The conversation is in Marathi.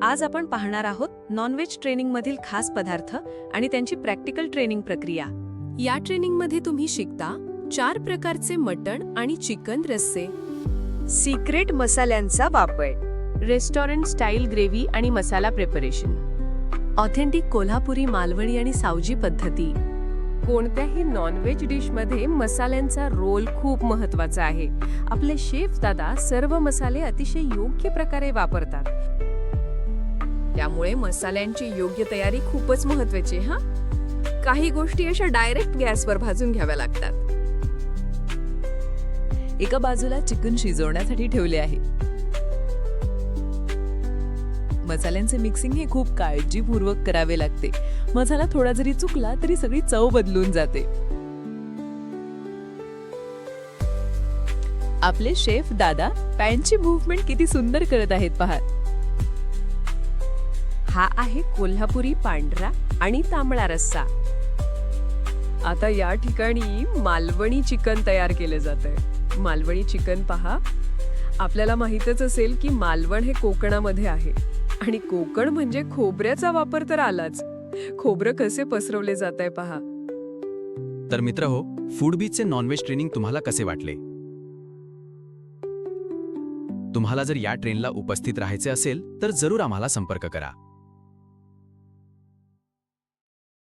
आज आपण पाहणार आहोत नॉनव्हेज ट्रेनिंगमधील खास पदार्थ आणि त्यांची प्रॅक्टिकल ट्रेनिंग प्रक्रिया. या ट्रेनिंगमध्ये तुम्ही शिकता 4 प्रकारचे मटण आणि चिकन रस्से, सिक्रेट मसाल्यांचा वापर, रेस्टॉरंट स्टाईल ग्रेव्ही आणि मसाला प्रिपरेशन, ऑथेंटिक कोल्हापुरी, मालवणी आणि सावजी पद्धती. कोणत्याही नॉनव्हेज डिशमध्ये मसाल्यांचा रोल खूप महत्त्वाचा आहे. आपले शेफ दादा सर्व मसाले अतिशय योग्य प्रकारे वापरतात. त्यामुळे मसाल्यांची योग्य तयारी खूपच महत्त्वाची आहे. काही गोष्टी अशा डायरेक्ट गॅसवर भाजून घ्याव्या लागतात. एका बाजूला चिकन शिजवण्यासाठी ठेवले आहे. मसाल्यांचे मिक्सिंग हे खूप काळजीपूर्वक करावे लागते. मसाला थोडा जरी चुकला तरी सगळी चव बदलून जाते. आपले शेफ दादा पॅनची मूव्हमेंट किती सुंदर करत आहेत पहा. हा आहे कोल्हापुरी पांढरा आणि तांबडा रस्सा. आता या ठिकाणी मालवणी चिकन तयार केले जाते. मालवणी चिकन पहा. आपल्याला माहीतच असेल की मालवण हे कोकणामध्ये आहे आणि कोकण म्हणजे खोबऱ्याचा वापर तर आलाच. खोबरं कसे पसरवले जात आहे पहा. तर मित्रहो, फूडबीचचे नॉनव्हेज ट्रेनिंग तुम्हाला कसे वाटले? तुम्हाला जर या ट्रेनला उपस्थित राहायचे असेल तर जरूर आम्हाला संपर्क करा.